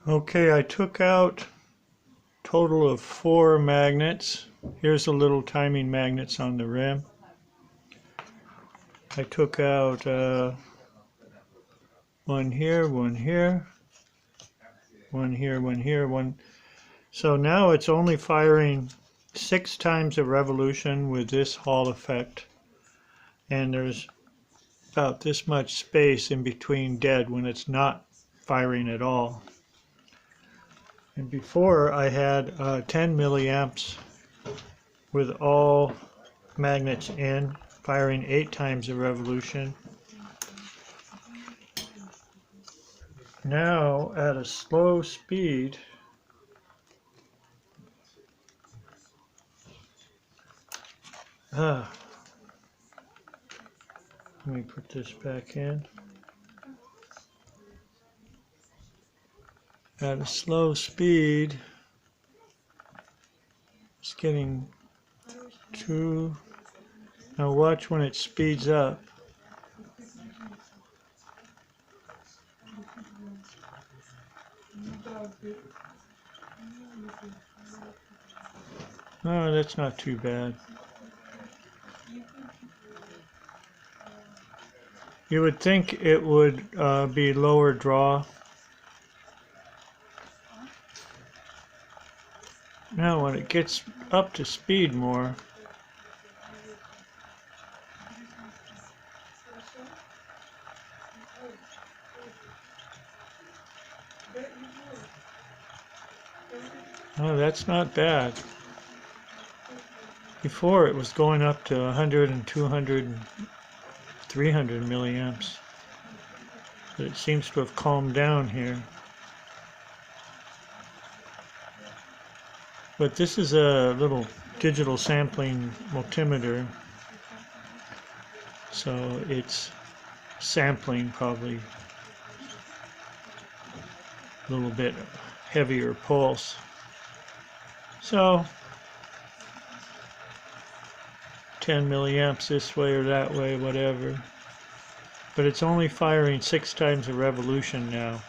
Okay, I took out total of 4 magnets. Here's the little timing magnets on the rim. I took out one here, one here, one here, one here, one. So now it's only firing 6 times a revolution with this Hall effect. And there's about this much space in between dead when it's not firing at all. And before I had 10 milliamps with all magnets in, firing 8 times a revolution. Now at a slow speed, let me put this back in. At a slow speed, it's getting too. Now watch when it speeds up. Oh, that's not too bad. You would think it would be lower draw. Now when it gets up to speed more, oh, that's not bad. Before it was going up to 100 and 200 and 300 milliamps. But it seems to have calmed down here. But this is a little digital sampling multimeter, so it's sampling probably a little bit heavier pulse. So 10 milliamps this way or that way, whatever. But it's only firing 6 times a revolution now.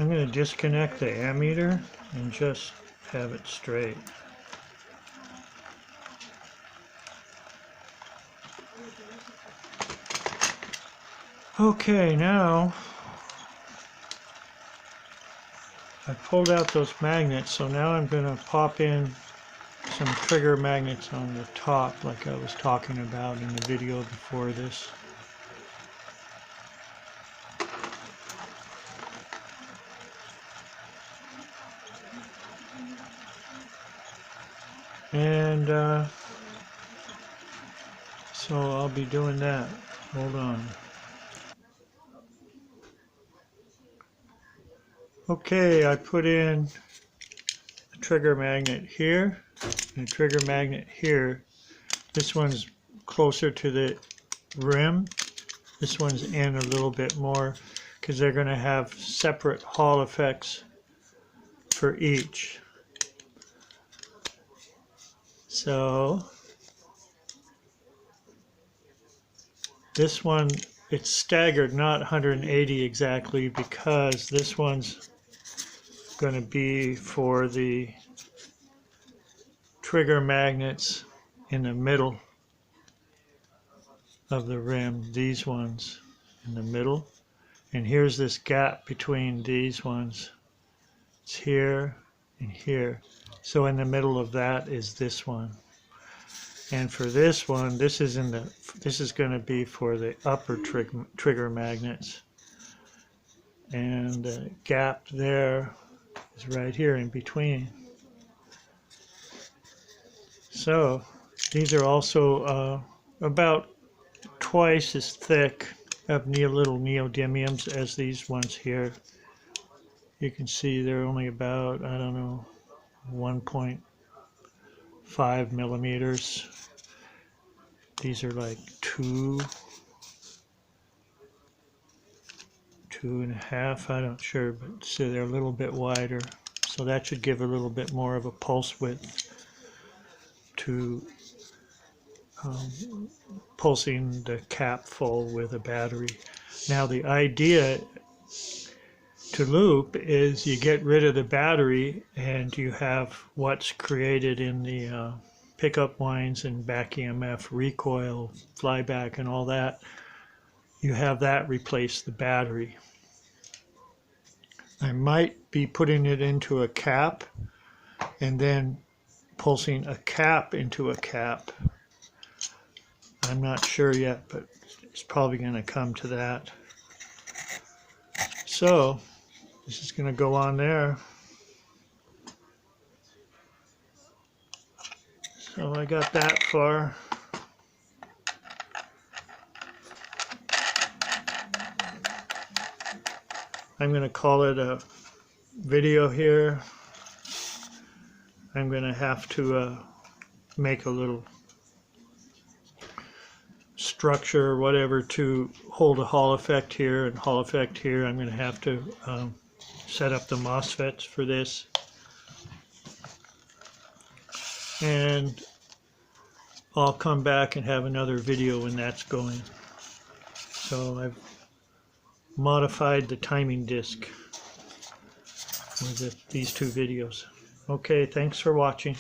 I'm going to disconnect the ammeter and just have it straight. Okay, now I pulled out those magnets, so now I'm going to pop in some trigger magnets on the top like I was talking about in the video before this. And so I'll be doing that. Hold on. Okay, I put in a trigger magnet here and a trigger magnet here. This one's closer to the rim. This one's in a little bit more because they're going to have separate Hall effects for each. So this one, it's staggered, not 180 exactly, because this one's going to be for the trigger magnets in the middle of the rim, these ones in the middle. And here's this gap between these ones. It's here and here. So in the middle of that is this one. And for this one, this is going to be for the upper trigger magnets. And the gap there is right here in between. So these are also about twice as thick of little neodymiums as these ones here. You can see they're only about, I don't know, 1.5 millimeters. These are like 2 2.5, I'm not sure, but so they're a little bit wider. So that should give a little bit more of a pulse width to pulsing the cap full with a battery. Now the idea to loop is you get rid of the battery and you have what's created in the pickup lines and backemf, recoil, flyback, and all that. You have that replace the battery. I might be putting it into a cap and then pulsing a cap into a cap. I'm not sure yet, but it's probably going to come to that. So this is going to go on there. So I got that far. I'm going to call it a video here. I'm going to have to make a little structure or whatever to hold a Hall effect here and Hall effect here. I'm going to have to set up the MOSFETs for this. And I'll come back and have another video when that's going. So I've modified the timing disc with these two videos. Okay, thanks for watching.